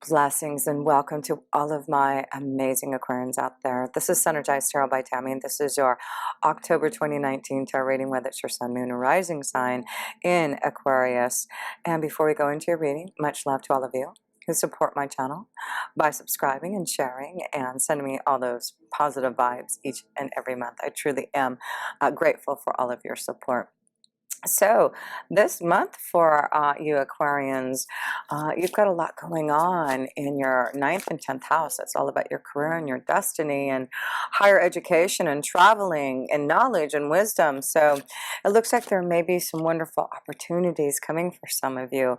Blessings and welcome to all of my amazing Aquarians out there. This is Synergized Tarot by Tammy, and this is your October 2019 tarot reading, whether it's your sun, moon, or rising sign in Aquarius. And before we go into your reading, much love to all of you who support my channel by subscribing and sharing and sending me all those positive vibes each and every month. I truly am grateful for all of your support. So this month for you Aquarians, you've got a lot going on in your 9th and 10th house. It's all about your career and your destiny and higher education and traveling and knowledge and wisdom. So it looks like there may be some wonderful opportunities coming for some of you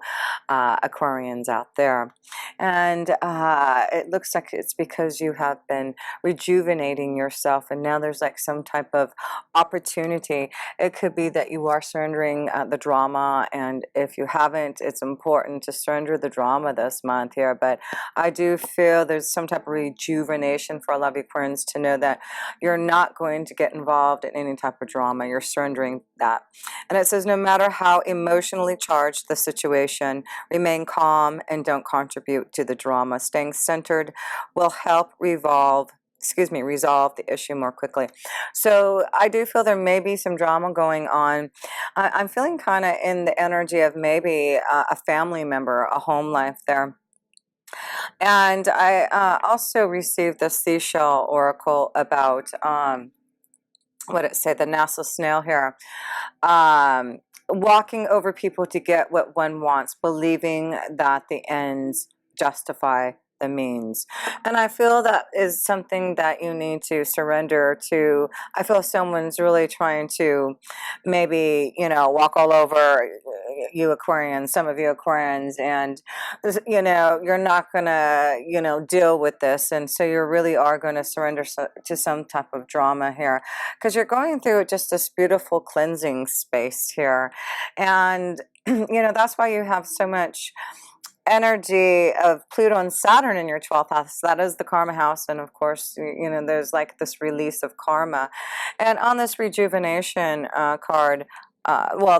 Aquarians out there. And it looks like it's because you have been rejuvenating yourself, and now there's like some type of opportunity. It could be that you are surrendering the drama, and if you haven't, it's important to surrender the drama this month here. But I do feel there's some type of rejuvenation for a lot of Aquarians to know that you're not going to get involved in any type of drama. You're surrendering that. And it says no matter how emotionally charged the situation, remain calm and don't contribute to the drama. Staying centered will help resolve the issue more quickly. So I do feel there may be some drama going on. I'm feeling kind of in the energy of maybe a family member, a home life there. And I also received the seashell oracle about what it said, the NASA snail here. Walking over people to get what one wants, believing that the ends justify the means. And I feel that is something that you need to surrender to. I feel someone's really trying to maybe, walk all over you Aquarians, some of you Aquarians, and, you're not going to, deal with this. And so you really are going to surrender to some type of drama here, because you're going through just this beautiful cleansing space here. And, that's why you have so much energy of Pluto and Saturn in your 12th house. That is the karma house, and of course, there's like this release of karma. And on this rejuvenation card,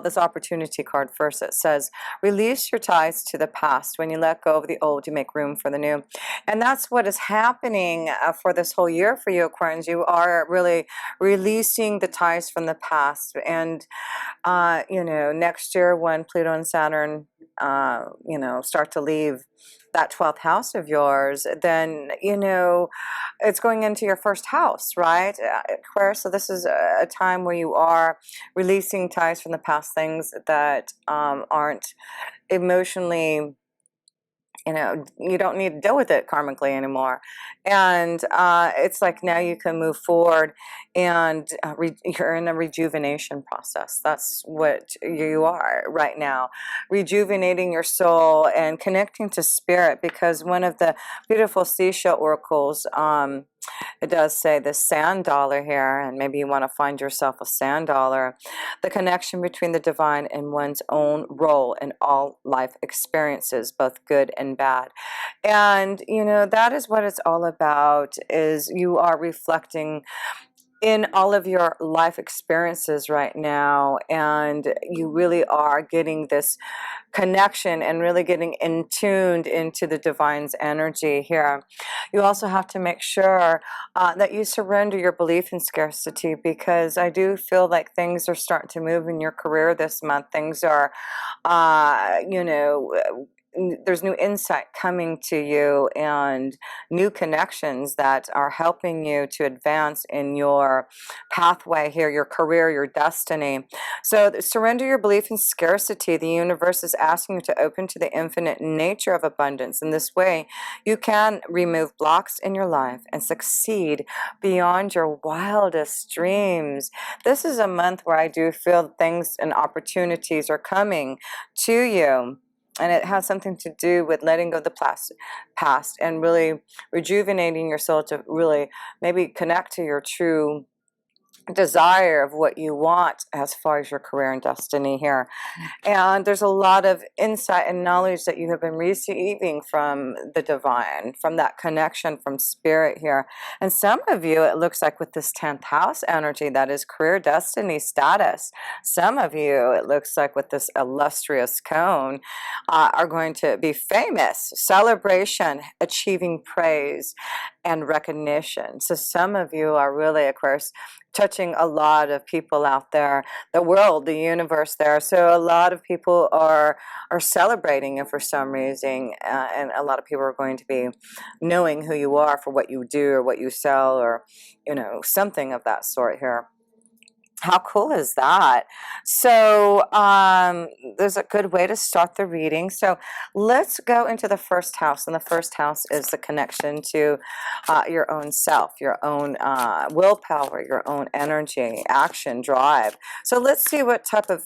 this opportunity card first, it says, release your ties to the past. When you let go of the old, you make room for the new. And that's what is happening for this whole year for you Aquarians. You are really releasing the ties from the past. And, next year when Pluto and Saturn, start to leave that 12th house of yours, then, it's going into your first house, right, Aquarius? So this is a time where you are releasing ties from the past, things that aren't emotionally, you don't need to deal with it karmically anymore. And it's like now you can move forward, and you're in a rejuvenation process. That's what you are right now, rejuvenating your soul and connecting to spirit, because one of the beautiful seashell oracles, it does say the sand dollar here, and maybe you want to find yourself a sand dollar. The connection between the divine and one's own role in all life experiences, both good and bad. And, that is what it's all about, is you are reflecting in all of your life experiences right now, and you really are getting this connection and really getting in tuned into the divine's energy here. You also have to make sure that you surrender your belief in scarcity, because I do feel like things are starting to move in your career this month. Things are, there's new insight coming to you and new connections that are helping you to advance in your pathway here, your career, your destiny. So surrender your belief in scarcity. The universe is asking you to open to the infinite nature of abundance. In this way, you can remove blocks in your life and succeed beyond your wildest dreams. This is a month where I do feel things and opportunities are coming to you. And it has something to do with letting go of the past and really rejuvenating your soul to really maybe connect to your true desire of what you want as far as your career and destiny here. And there's a lot of insight and knowledge that you have been receiving from the divine, from that connection from spirit here. And some of you, it looks like with this 10th house energy, that is career destiny status. Some of you, it looks like with this illustrious cone, are going to be famous, celebration, achieving praise and recognition. So some of you are really, of course, touching a lot of people out there, the world, the universe there. So a lot of people are celebrating it for some reason, and a lot of people are going to be knowing who you are for what you do or what you sell, or something of that sort here. How cool is that? So there's a good way to start the reading. So let's go into the first house. And the first house is the connection to your own self, your own willpower, your own energy, action, drive. So let's see what type of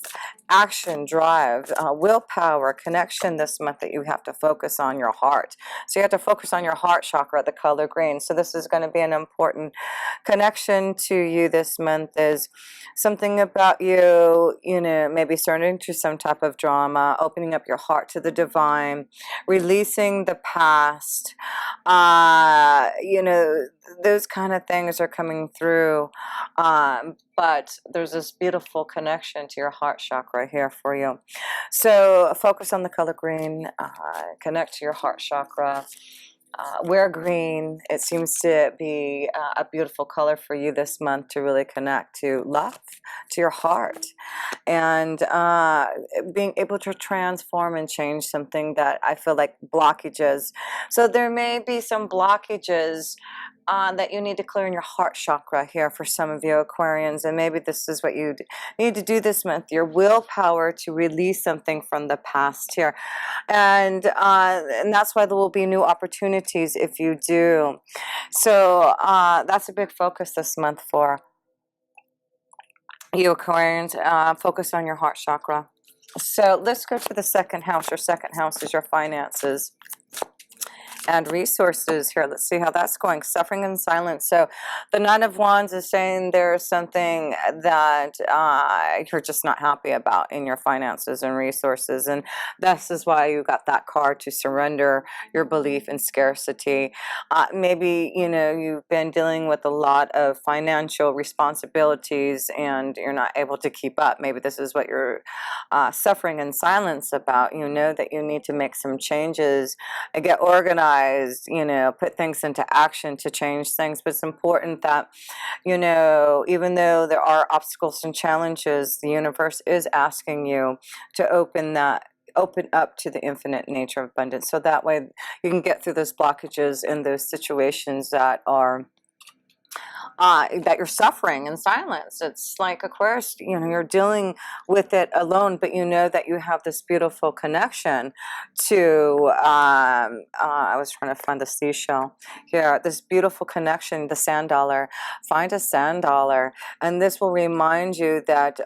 action, drive, willpower, connection this month that you have to focus on your heart. So you have to focus on your heart chakra, the color green. So this is going to be an important connection to you this month. Is something about you, maybe starting to some type of drama, opening up your heart to the divine, releasing the past, those kind of things are coming through. But there's this beautiful connection to your heart chakra here for you. So focus on the color green, connect to your heart chakra. Wear green. It seems to be a beautiful color for you this month to really connect to love, to your heart, and being able to transform and change something that I feel like blockages. So there may be some blockages that you need to clear in your heart chakra here for some of you Aquarians, and maybe this is what you need to do this month, your willpower to release something from the past here, and that's why there will be new opportunities if you do. So that's a big focus this month for you Aquarians. Focus on your heart chakra. So let's go to the second house. Your second house is your finances and resources here. Let's see how that's going. Suffering and silence. So the Nine of Wands is saying there's something that you're just not happy about in your finances and resources, and this is why you got that card, to surrender your belief in scarcity. Maybe you've been dealing with a lot of financial responsibilities and you're not able to keep up. Maybe this is what you're suffering in silence about. That you need to make some changes and get organized, put things into action to change things. But it's important that, even though there are obstacles and challenges, the universe is asking you to open up to the infinite nature of abundance. So that way you can get through those blockages and those situations that are that you're suffering in silence. It's like Aquarius, you're dealing with it alone, but that you have this beautiful connection to, I was trying to find the seashell here, this beautiful connection, the sand dollar. Find a sand dollar, and this will remind you that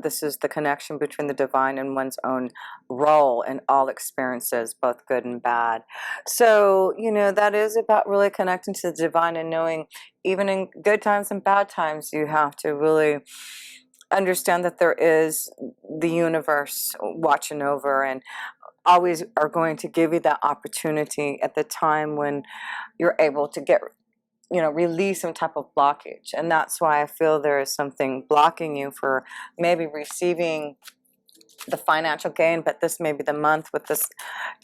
this is the connection between the divine and one's own role in all experiences, both good and bad. So, that is about really connecting to the divine and knowing, even in good times and bad times, you have to really understand that there is the universe watching over and always are going to give you that opportunity at the time when you're able to get release some type of blockage. And that's why I feel there is something blocking you for maybe receiving the financial gain, but this may be the month with this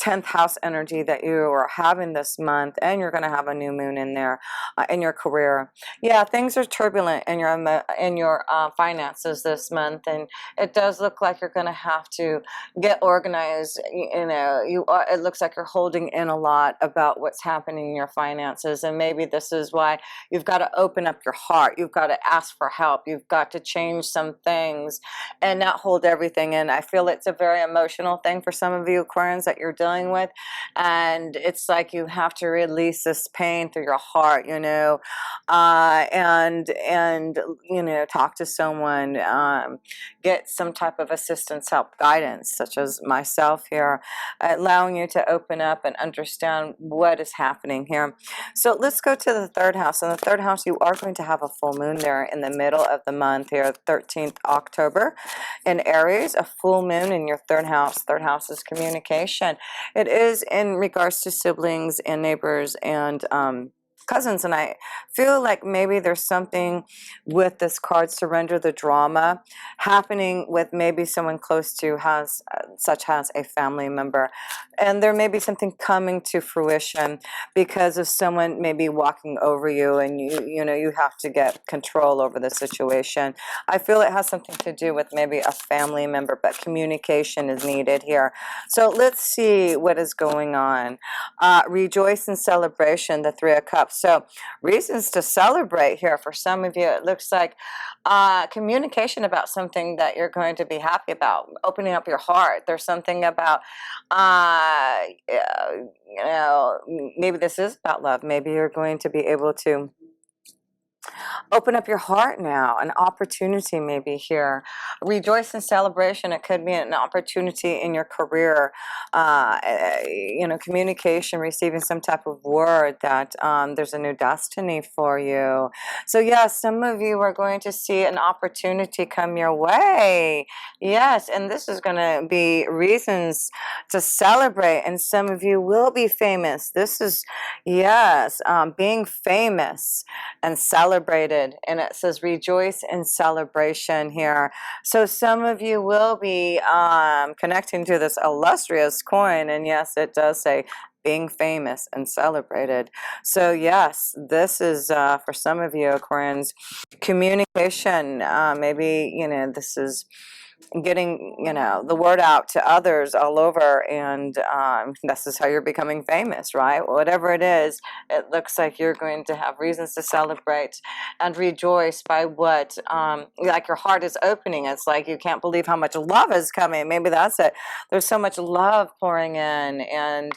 10th house energy that you are having this month, and you're going to have a new moon in there in your career. Yeah, things are turbulent in your finances this month, and it does look like you're going to have to get organized. It looks like you're holding in a lot about what's happening in your finances, and maybe this is why you've got to open up your heart. You've got to ask for help. You've got to change some things and not hold everything in. I feel it's a very emotional thing for some of you Aquarians that you're dealing with, and it's like you have to release this pain through your heart, you know, and you know, talk to someone, get some type of assistance, help, guidance, such as myself here, allowing you to open up and understand what is happening here. So let's go to the third house. In the third house, you are going to have a full moon there in the middle of the month here, 13th October in Aries, a full moon in your third house. Third house is communication. It is in regards to siblings and neighbors and cousins, and I feel like maybe there's something with this card, surrender the drama, happening with maybe someone close to has such as a family member, and there may be something coming to fruition because of someone maybe walking over you, and you know, you have to get control over the situation. I feel it has something to do with maybe a family member, but communication is needed here. So let's see what is going on. Rejoice in celebration, the Three of Cups. So reasons to celebrate here for some of you. It looks like communication about something that you're going to be happy about, opening up your heart. There's something about you know, maybe this is about love. Maybe you're going to be able to open up your heart now. An opportunity maybe here. Rejoice in celebration. It could be an opportunity in your career. You know, communication, receiving some type of word that there's a new destiny for you. So yes, some of you are going to see an opportunity come your way. Yes, and this is going to be reasons to celebrate, and some of you will be famous. This is, yes, being famous and celebrated, and it says rejoice in celebration here. So some of you will be connecting to this illustrious coin, and yes, it does say being famous and celebrated. So yes, this is for some of you Aquarians, communication. Maybe, you know, this is getting, you know, the word out to others all over, and this is how you're becoming famous, right? Whatever it is, it looks like you're going to have reasons to celebrate and rejoice by what, like your heart is opening. It's like you can't believe how much love is coming. Maybe that's it. There's so much love pouring in, and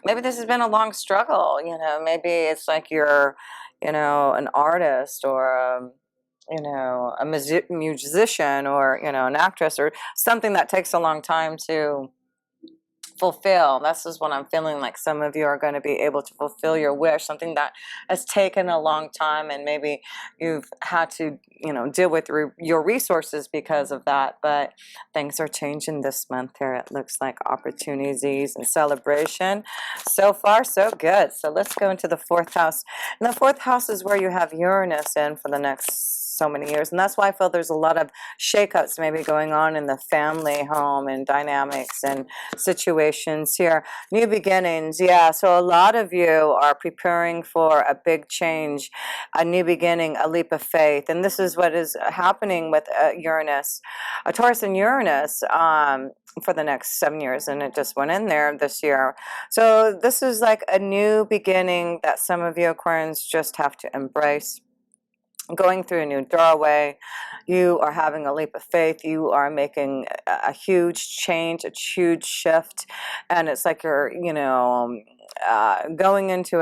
maybe this has been a long struggle, you know. Maybe it's like you're, you know, an artist, or you know, a musician, or, you know, an actress, or something that takes a long time to fulfill. This is what I'm feeling like. Some of you are going to be able to fulfill your wish, something that has taken a long time, and maybe you've had to, you know, deal with your resources because of that, but things are changing this month here. It looks like opportunities and celebration. So far, so good. So let's go into the fourth house, and the fourth house is where you have Uranus in for the next so many years, and that's why I feel there's a lot of shakeups maybe going on in the family home and dynamics and situations here. New beginnings, yeah. So a lot of you are preparing for a big change, a new beginning, a leap of faith, and this is what is happening with Uranus, Taurus and Uranus, for the next 7 years, and it just went in there this year. So this is like a new beginning that some of you Aquarians just have to embrace. Going through a new doorway, you are having a leap of faith, you are making a huge change, a huge shift, and it's like you're, you know, going into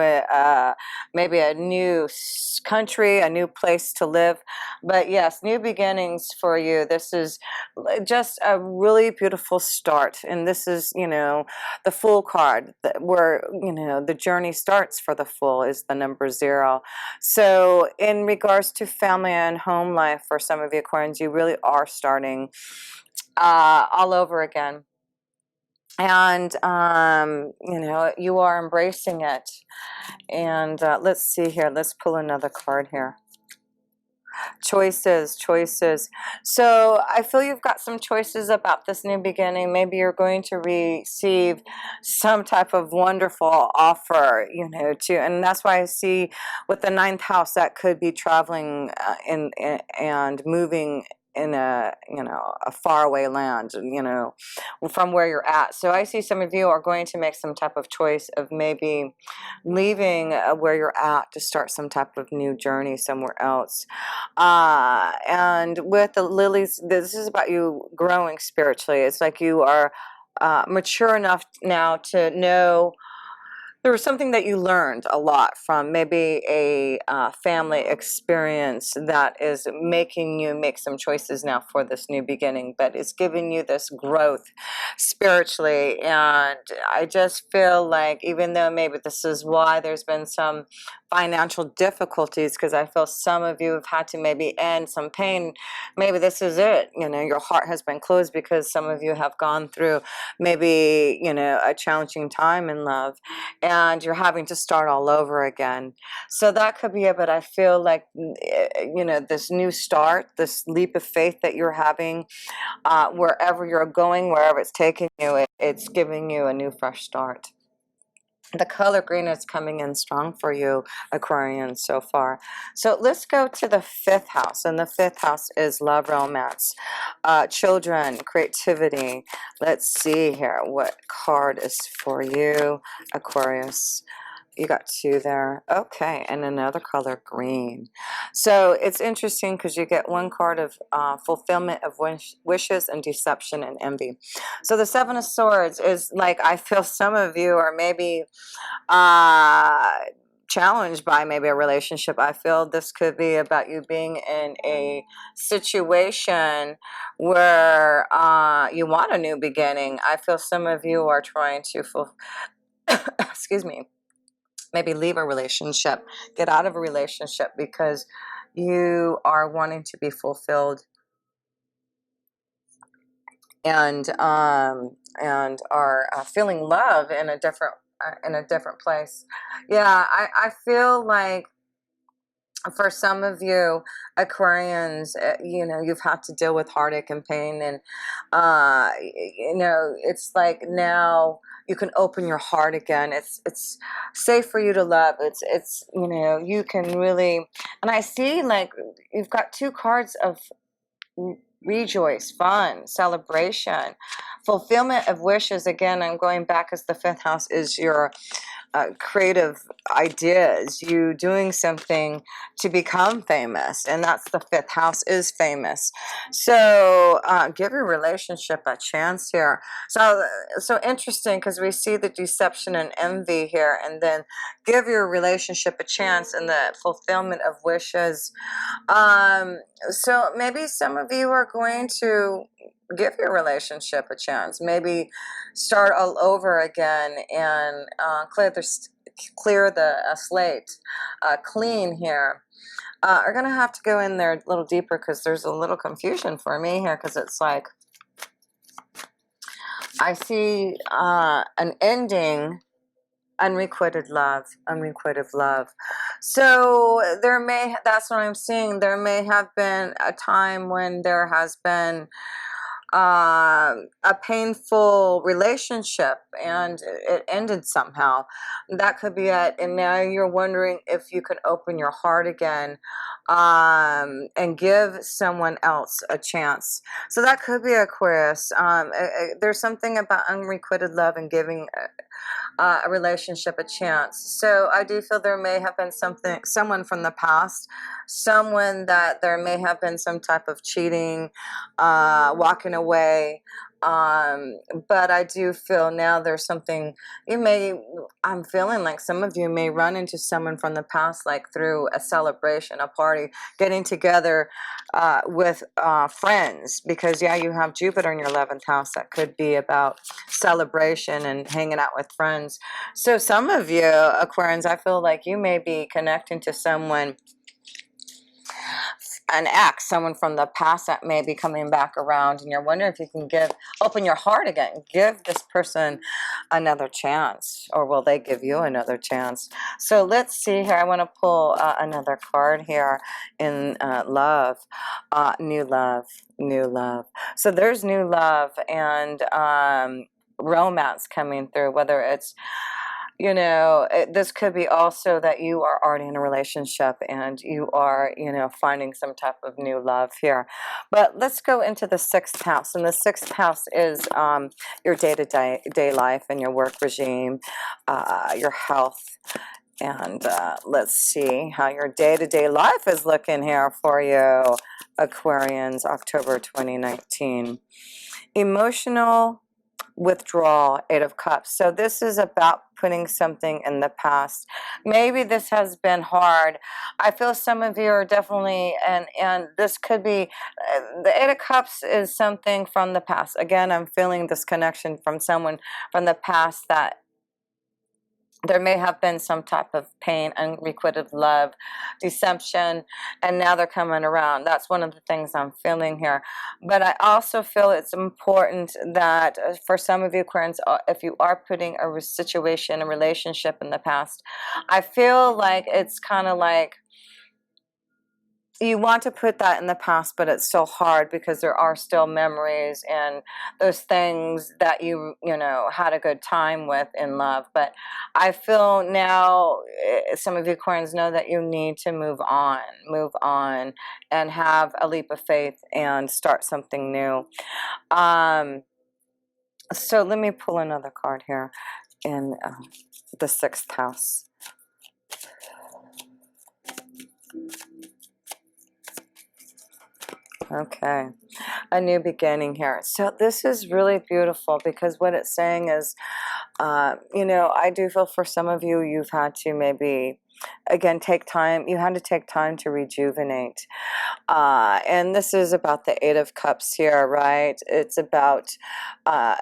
maybe a new country, a new place to live. But yes, new beginnings for you. This is just a really beautiful start, and this is, you know, the Fool card, where, you know, the journey starts for the Fool is the number 0. So in regards to family and home life, for some of you Aquarians, you really are starting all over again. And you know, you are embracing it. And let's see here, let's pull another card here. Choices, choices. So I feel you've got some choices about this new beginning. Maybe you're going to receive some type of wonderful offer, you know, and that's why I see with the 9th house that could be traveling and moving in a, you know, a faraway land, you know, from where you're at. So I see some of you are going to make some type of choice of maybe leaving where you're at to start some type of new journey somewhere else. And with the lilies, this is about you growing spiritually. It's like you are mature enough now to know there was something that you learned a lot from, maybe a family experience that is making you make some choices now for this new beginning, but it's giving you this growth spiritually. And I just feel like, even though maybe this is why there's been some financial difficulties, because I feel some of you have had to maybe end some pain, maybe this is it. You know, your heart has been closed because some of you have gone through maybe, you know, a challenging time in love, and you're having to start all over again. So that could be it, but I feel like, you know, this new start, this leap of faith that you're having, wherever you're going, wherever it's taking you, it's giving you a new fresh start. The color green is coming in strong for you, Aquarians, so far. So let's go to the 5th house, and the 5th house is love, romance, children, creativity. Let's see here what card is for you, Aquarius. You got 2 there. Okay, and another color, green. So it's interesting because you get 1 card of fulfillment of wishes and deception and envy. So the 7 of Swords is like, I feel some of you are maybe challenged by maybe a relationship. I feel this could be about you being in a situation where you want a new beginning. I feel some of you are trying to excuse me, maybe leave a relationship, get out of a relationship, because you are wanting to be fulfilled, and are feeling love in a different place. Yeah, I feel like for some of you Aquarians, you know, you've had to deal with heartache and pain, and you know, it's like now you can open your heart again. It's safe for you to love. It's you know, you can really, and I see like you've got 2 cards of rejoice, fun, celebration, fulfillment of wishes. Again, I'm going back, as the 5th house is your creative ideas, you doing something to become famous, and that's the 5th house, is famous. So give your relationship a chance here. So interesting, because we see the deception and envy here, and then give your relationship a chance and the fulfillment of wishes. So maybe some of you are going to give your relationship a chance, maybe start all over again, and clear the slate clean here. Are gonna have to go in there a little deeper, because there's a little confusion for me here, because it's like I see an ending, unrequited love, unrequited love. So that's what I'm seeing, there may have been a time when there has been a painful relationship and it ended somehow. That could be it. And now you're wondering if you could open your heart again, and give someone else a chance. So that could be Aquarius. There's something about unrequited love and giving a relationship a chance. So I do feel there may have been someone from the past, someone that there may have been some type of cheating, walking away. But I do feel now there's something I'm feeling like some of you may run into someone from the past, like through a celebration, a party, getting together with friends, because yeah, you have Jupiter in your 11th house. That could be about celebration and hanging out with friends. So some of you Aquarians, I feel like you may be connecting to someone, an ex, someone from the past that may be coming back around, and you're wondering if you can open your heart again, give this person another chance, or will they give you another chance? So let's see here. I want to pull another card here in love, new love, new love. So there's new love and romance coming through, whether it's, you know, this could be also that you are already in a relationship and you are, you know, finding some type of new love here. But let's go into the sixth house. And the sixth house is your day-to-day life and your work regime, your health. And let's see how your day-to-day life is looking here for you, Aquarians, October 2019. Emotional withdrawal, Eight of Cups. So this is about putting something in the past. Maybe this has been hard. I feel some of you are definitely, and this could be, the Eight of Cups is something from the past. Again, I'm feeling this connection from someone from the past that there may have been some type of pain, unrequited love, deception, and now they're coming around. That's one of the things I'm feeling here. But I also feel it's important that for some of you Aquarians, if you are putting a situation, a relationship in the past, I feel like it's kind of like you want to put that in the past, but it's still hard because there are still memories and those things that you know, had a good time with in love. But I feel now some of you Aquarians know that you need to move on and have a leap of faith and start something new. So let me pull another card here in the sixth house. Okay, a new beginning here. So this is really beautiful because what it's saying is, you know, I do feel for some of you, you've had to maybe, again, take time. You had to take time to rejuvenate. And this is about the Eight of Cups here, right? It's about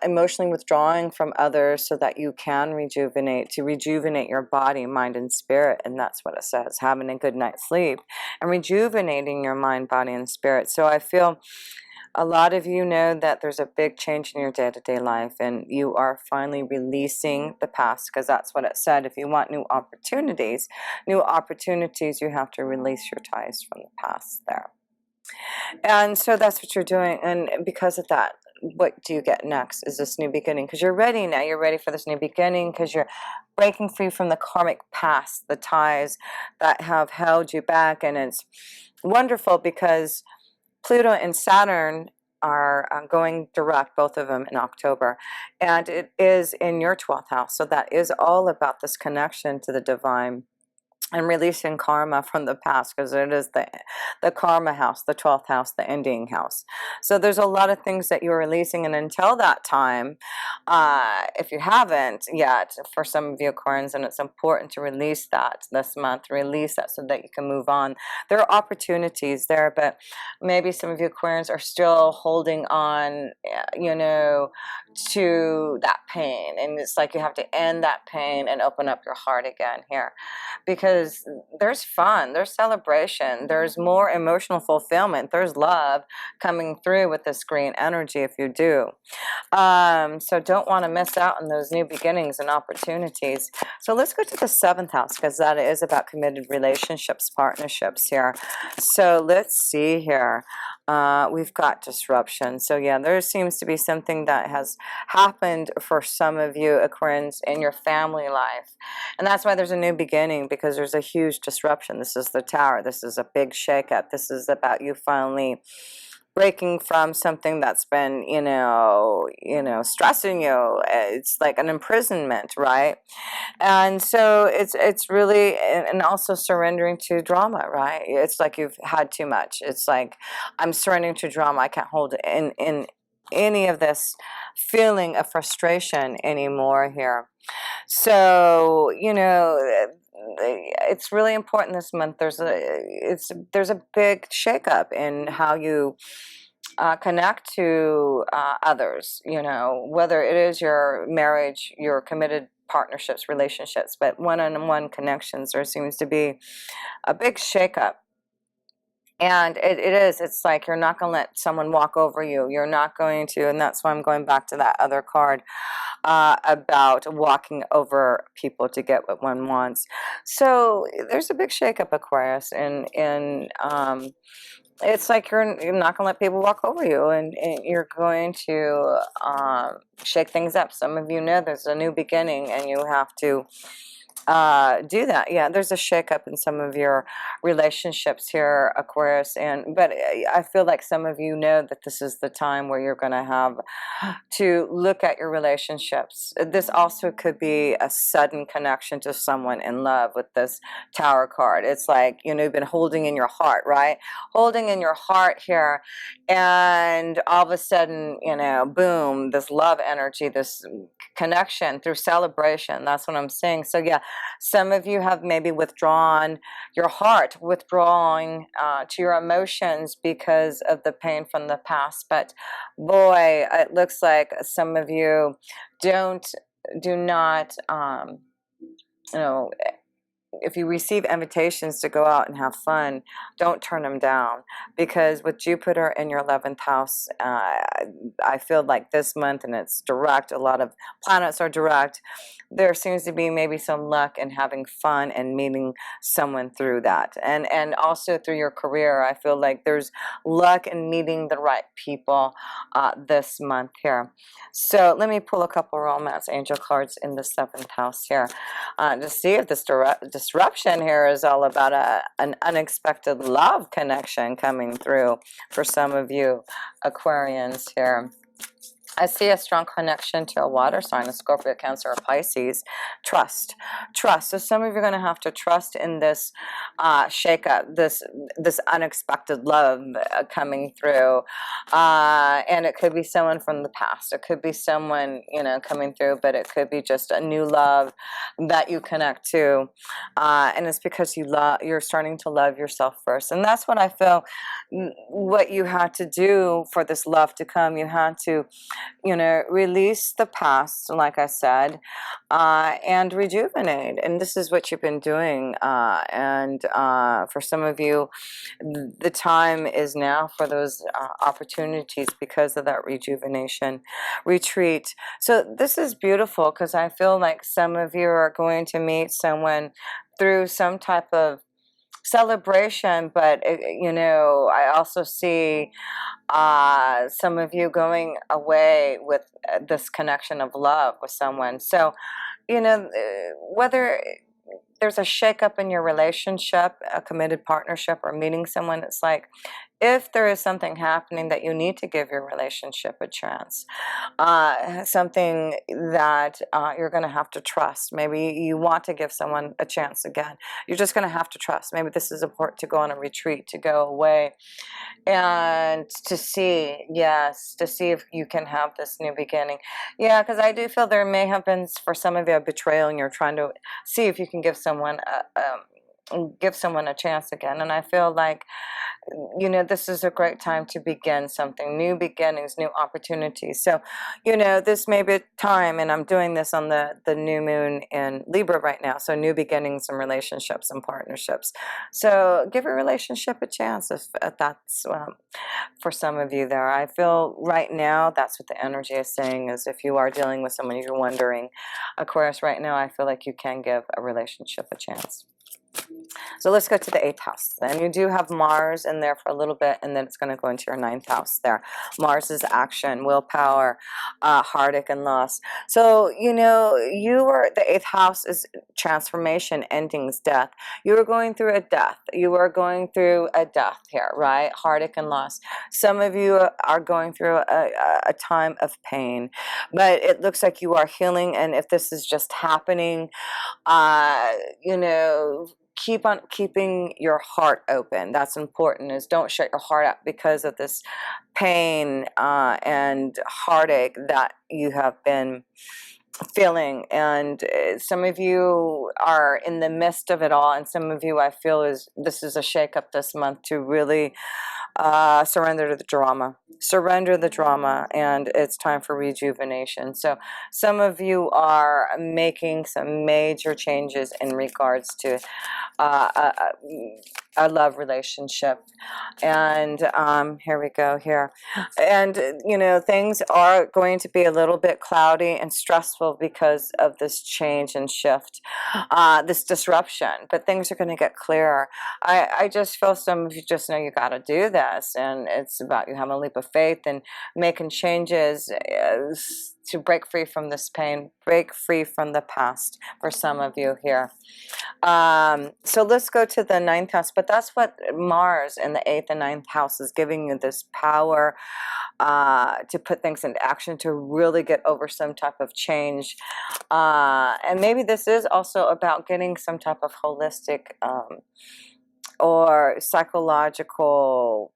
emotionally withdrawing from others so that you can rejuvenate, to rejuvenate your body, mind, and spirit. And that's what it says, having a good night's sleep and rejuvenating your mind, body, and spirit. So I feel a lot of you know that there's a big change in your day-to-day life and you are finally releasing the past, because that's what it said. If you want new opportunities, you have to release your ties from the past there. And so that's what you're doing. And because of that, what do you get next is this new beginning, because you're ready now. You're ready for this new beginning because you're breaking free from the karmic past, the ties that have held you back. And it's wonderful because Pluto and Saturn are going direct, both of them in October, and it is in your 12th house. So that is all about this connection to the divine and releasing karma from the past, because it is the karma house, the 12th house, the ending house. So there's a lot of things that you're releasing, and until that time, if you haven't yet, for some of you Aquarians, and it's important to release that this month, release that so that you can move on. There are opportunities there, but maybe some of you Aquarians are still holding on, you know, to that pain, and it's like you have to end that pain and open up your heart again here, because there's fun, there's celebration, there's more emotional fulfillment, there's love coming through with this green energy if you do. So don't want to miss out on those new beginnings and opportunities. So let's go to the 7th house, because that is about committed relationships, partnerships here. So let's see here. We've got disruption. So yeah, there seems to be something that has happened for some of you Aquarians in your family life. And that's why there's a new beginning, because there's a huge disruption. This is the Tower. This is a big shakeup. This is about you finally breaking from something that's been, you know, stressing you. It's like an imprisonment, right? And so it's really, and also surrendering to drama, right? It's like you've had too much. It's like, I'm surrendering to drama. I can't hold in any of this feeling of frustration anymore here. So, you know, it's really important this month. There's a big shakeup in how you connect to others, you know, whether it is your marriage, your committed partnerships, relationships, but one-on-one connections. There seems to be a big shakeup. And it's like you're not going to let someone walk over you. You're not going to, and that's why I'm going back to that other card about walking over people to get what one wants. So there's a big shakeup, Aquarius, and it's like you're not going to let people walk over you, and you're going to shake things up. Some of you know there's a new beginning, and you have to do that. Yeah, there's a shakeup in some of your relationships here, Aquarius, but I feel like some of you know that this is the time where you're going to have to look at your relationships. This also could be a sudden connection to someone in love with this Tower card. It's like, you know, you've been holding in your heart, right? Holding in your heart here, and all of a sudden, you know, boom, this love energy, this connection through celebration. That's what I'm saying. So yeah, some of you have maybe withdrawn your heart, withdrawing to your emotions because of the pain from the past. But boy, it looks like some of you do not, you know, if you receive invitations to go out and have fun, don't turn them down, because with Jupiter in your 11th house, I feel like this month, and it's direct, a lot of planets are direct, there seems to be maybe some luck in having fun and meeting someone through that, and also through your career. I feel like there's luck in meeting the right people this month here. So let me pull a couple romance angel cards in the 7th house here to see if this disruption here is all about an unexpected love connection coming through for some of you Aquarians here. I see a strong connection to a water sign, a Scorpio, Cancer, or Pisces. Trust. So some of you are going to have to trust in this shakeup, this unexpected love coming through. And it could be someone from the past. It could be someone, you know, coming through, but it could be just a new love that you connect to. And it's because you're starting to love yourself first. And that's what I feel what you had to do for this love to come. You had to, you know, release the past, like I said, and rejuvenate. And this is what you've been doing. And for some of you, the time is now for those opportunities because of that rejuvenation retreat. So this is beautiful, because I feel like some of you are going to meet someone through some type of celebration, but you know, I also see some of you going away with this connection of love with someone. So, you know, whether there's a shakeup in your relationship, a committed partnership, or meeting someone, it's like, if there is something happening that you need to give your relationship a chance, something that you're going to have to trust. Maybe you want to give someone a chance again. You're just going to have to trust. Maybe this is important to go on a retreat, to go away, and to see, yes, to see if you can have this new beginning. Yeah, because I do feel there may have been, for some of you, a betrayal, and you're trying to see if you can give someone a chance again. And I feel like, you know, this is a great time to begin something, new beginnings, new opportunities. So, you know, this may be time, and I'm doing this on the new moon in Libra right now. So new beginnings and relationships and partnerships. So give a relationship a chance if that's for some of you there. I feel right now that's what the energy is saying, is if you are dealing with someone you're wondering, Aquarius, right now I feel like you can give a relationship a chance. So let's go to the 8th house. And you do have Mars in there for a little bit, and then it's going to go into your 9th house there. Mars is action, willpower, heartache, and loss. So, you know, the 8th house is transformation, endings, death. You are going through a death. You are going through a death here, right? Heartache and loss. Some of you are going through a time of pain, but it looks like you are healing. And if this is just happening, you know, keep on keeping your heart open. That's important, is don't shut your heart out because of this pain and heartache that you have been feeling. And some of you are in the midst of it all, and some of you, I feel, this is a shakeup this month to really surrender to the drama. Surrender the drama, and it's time for rejuvenation. So some of you are making some major changes in regards to a love relationship. And here we go here. And, you know, things are going to be a little bit cloudy and stressful because of this change and shift, this disruption, but things are going to get clearer. I just feel some of you just know you got to do this, and it's about you having a leap of faith and making changes to break free from this pain, break free from the past for some of you here. So let's go to the ninth house, but that's what Mars in the eighth and ninth house is giving you, this power to put things into action, to really get over some type of change. And maybe this is also about getting some type of holistic or psychological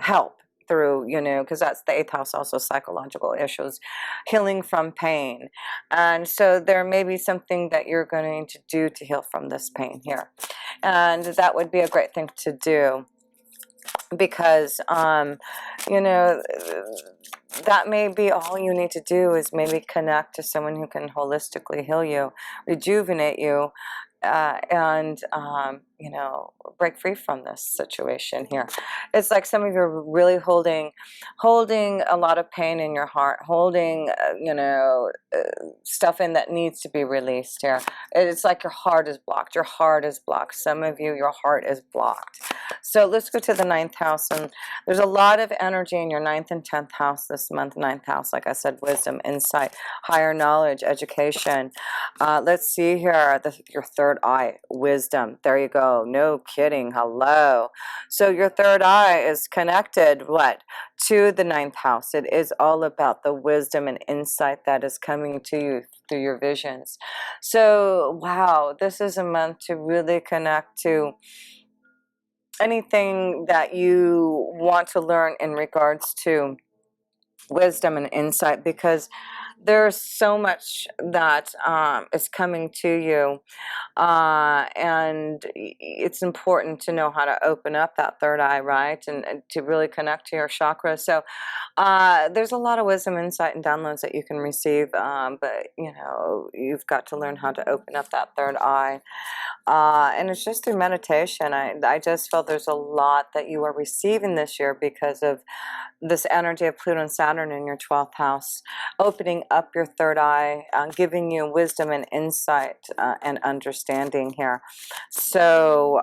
help through, you know, because that's the eighth house, also psychological issues, healing from pain. And so there may be something that you're going to do to heal from this pain here, and that would be a great thing to do, because you know, that may be all you need to do, is maybe connect to someone who can holistically heal you, rejuvenate you, and you know, break free from this situation here. It's like some of you are really holding a lot of pain in your heart, holding you know, stuff in that needs to be released here. It's like your heart is blocked. Your heart is blocked. Some of you, your heart is blocked. So let's go to the ninth house, and there's a lot of energy in your ninth and 10th house this month. Ninth house, like I said, wisdom, insight, higher knowledge, education. Let's see here, your third eye, wisdom. There you go. No kidding. Hello. So your third eye is connected, what? To the ninth house. It is all about the wisdom and insight that is coming to you through your visions. So, wow, this is a month to really connect to anything that you want to learn in regards to wisdom and insight, because there's so much that is coming to you, and it's important to know how to open up that third eye, right, and to really connect to your chakras. So there's a lot of wisdom, insight, and downloads that you can receive, but you know, you've got to learn how to open up that third eye, and it's just through meditation. I just felt there's a lot that you are receiving this year because of this energy of Pluto and Saturn in your 12th house, opening up your third eye, giving you wisdom and insight and understanding here. So,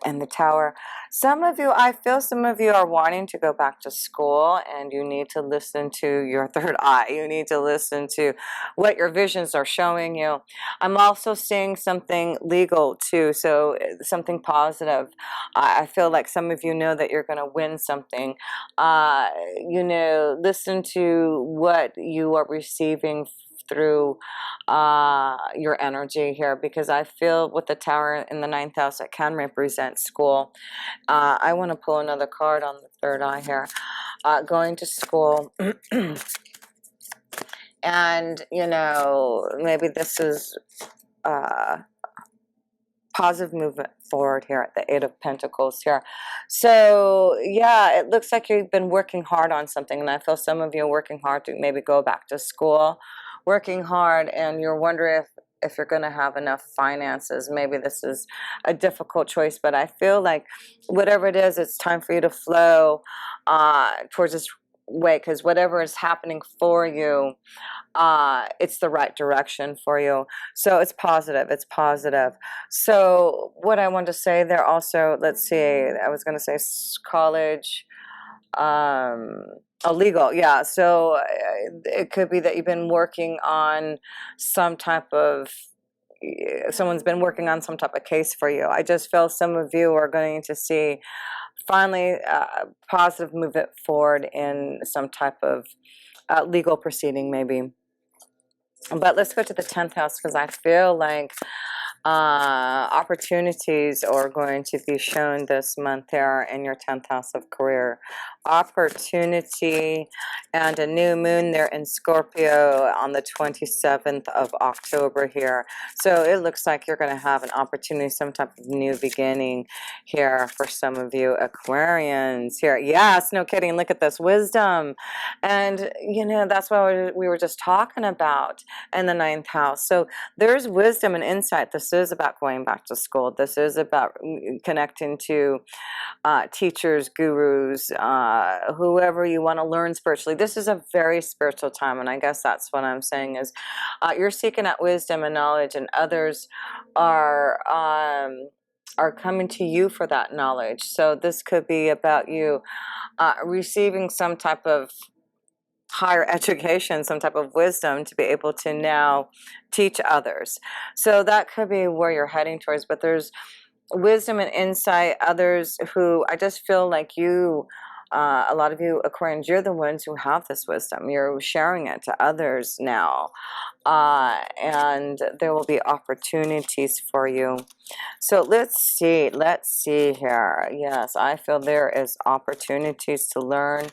and the Tower. Some of you, I feel some of you are wanting to go back to school, and you need to listen to your third eye. You need to listen to what your visions are showing you. I'm also seeing something legal too, so something positive. I feel like some of you know that you're going to win something. You know, listen to what you are receiving through your energy here, because I feel with the Tower in the ninth house, it can represent school. I want to pull another card on the third eye here. Going to school. And, you know, maybe this is positive movement forward here at the Eight of Pentacles here. So yeah, it looks like you've been working hard on something, and I feel some of you are working hard to maybe go back to school, working hard, and you're wondering if you're going to have enough finances. Maybe this is a difficult choice, but I feel like whatever it is, it's time for you to flow towards this way, because whatever is happening for you, it's the right direction for you. So it's positive. It's positive. So what I want to say there also, let's see, I was going to say college, illegal. Yeah. So it could be that you've been working on some type of, someone's been working on some type of case for you. I just feel some of you are going to see finally positive movement forward in some type of legal proceeding maybe. But let's go to the 10th house, because I feel like opportunities are going to be shown this month there in your 10th house of career. Opportunity and a new moon there in Scorpio on the 27th of October here. So it looks like you're going to have an opportunity, some type of new beginning here for some of you Aquarians here. Yes, no kidding. Look at this wisdom. And, you know, that's what we were just talking about in the 9th house. So there's wisdom and insight this This is about going back to school. This is about connecting to teachers, gurus, whoever you want to learn spiritually. This is a very spiritual time, and I guess that's what I'm saying is you're seeking out wisdom and knowledge, and others are coming to you for that knowledge. So this could be about you receiving some type of higher education, some type of wisdom to be able to now teach others. So that could be where you're heading towards, but there's wisdom and insight, others who I just feel like you, a lot of you Aquarians, you're the ones who have this wisdom. You're sharing it to others now. And there will be opportunities for you. So let's see here. Yes, I feel there is opportunities to learn,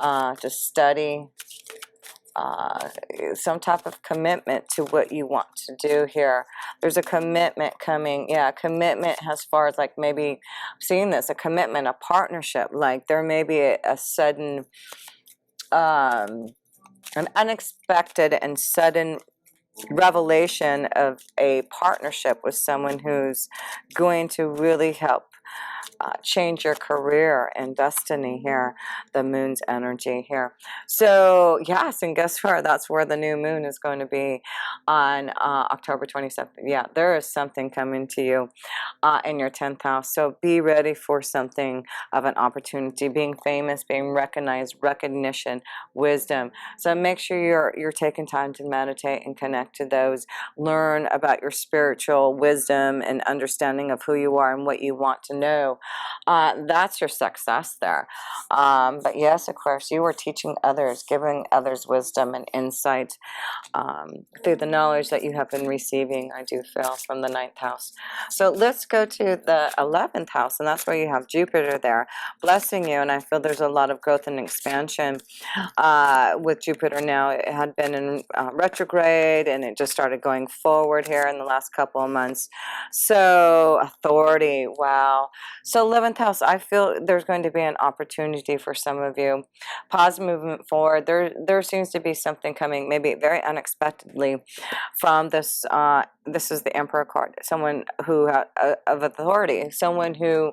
to study, some type of commitment to what you want to do here. There's a commitment coming. Yeah, commitment as far as like maybe seeing this, a commitment, a partnership. Like there may be a sudden, an unexpected and sudden revelation of a partnership with someone who's going to really help change your career and destiny here, the moon's energy here. So yes, and guess where? That's where the new moon is going to be on October 27th. Yeah, there is something coming to you in your 10th house. So be ready for something of an opportunity, being famous, being recognized, recognition, wisdom. So make sure you're taking time to meditate and connect to those, learn about your spiritual wisdom and understanding of who you are and what you want to know. That's your success there. But yes, of course, you are teaching others, giving others wisdom and insight through the knowledge that you have been receiving, I do feel, from the 9th house. So let's go to the 11th house, and that's where you have Jupiter there blessing you, and I feel there's a lot of growth and expansion with Jupiter now. It had been in retrograde, and it just started going forward here in the last couple of months. So authority, wow. So 11th house, I feel there's going to be an opportunity for some of you. Positive movement forward. There seems to be something coming, maybe very unexpectedly, from this. This is the Emperor card. Someone who of authority, someone who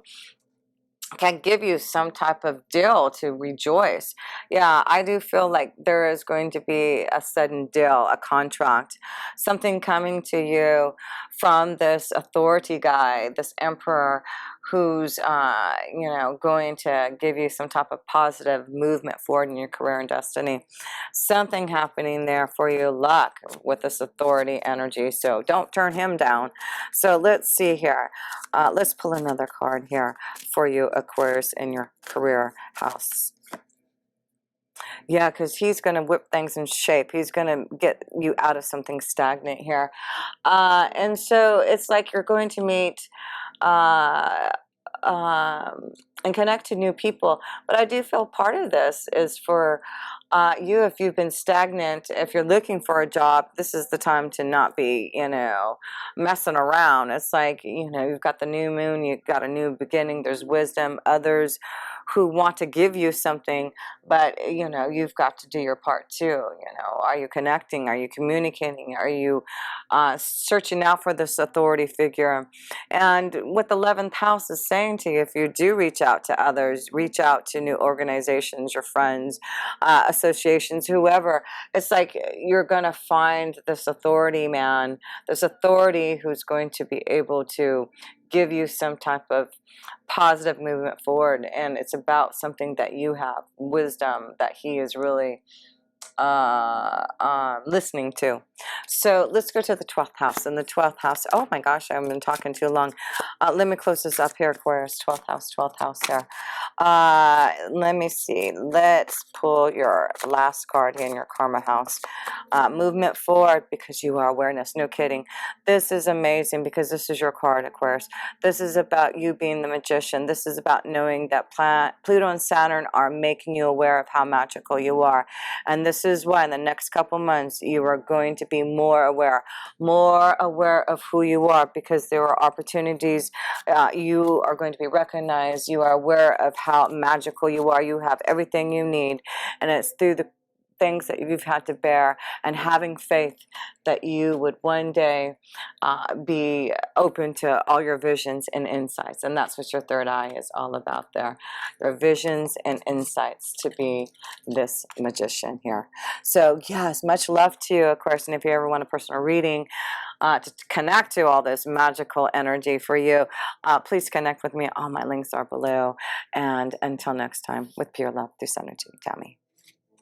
can give you some type of deal to rejoice. Yeah, I do feel like there is going to be a sudden deal, a contract, something coming to you from this authority guy, this emperor, who's you know, going to give you some type of positive movement forward in your career and destiny. Something happening there for you, luck with this authority energy. So don't turn him down. So let's see here. Let's pull another card here for you, Aquarius, in your career house. Yeah, because he's going to whip things in shape. He's going to get you out of something stagnant here. And so it's like you're going to meet and connect to new people. But I do feel part of this is for you, if you've been stagnant, if you're looking for a job, this is the time to not be, you know, messing around. It's like, you know, you've got the new moon, you've got a new beginning, there's wisdom, others who want to give you something, but, you know, you've got to do your part too. You know, are you connecting? Are you communicating? Are you searching out for this authority figure? And what the 11th house is saying to you, if you do reach out to others, reach out to new organizations, your friends, associations, whoever, it's like you're going to find this authority man, this authority who's going to be able to give you some type of positive movement forward. And it's about something that you have, wisdom that he is really listening to. So let's go to the 12th house. And the 12th house, oh my gosh, I've been talking too long. Let me close this up here, Aquarius. 12th house here. Let me see. Let's pull your last card here in your karma house. Movement forward, because you are awareness. No kidding. This is amazing because this is your card, Aquarius. This is about you being the magician. This is about knowing that Pluto and Saturn are making you aware of how magical you are. And this is why in the next couple months you are going to be more aware of who you are, because there are opportunities. You are going to be recognized. You are aware of how magical you are. You have everything you need, and it's through the things that you've had to bear, and having faith that you would one day be open to all your visions and insights. And that's what your third eye is all about there. Your visions and insights to be this magician here. So yes, much love to you, Aquarius. And if you ever want a personal reading to connect to all this magical energy for you, please connect with me. All my links are below. And until next time, with pure love, through Synergy, Tammy.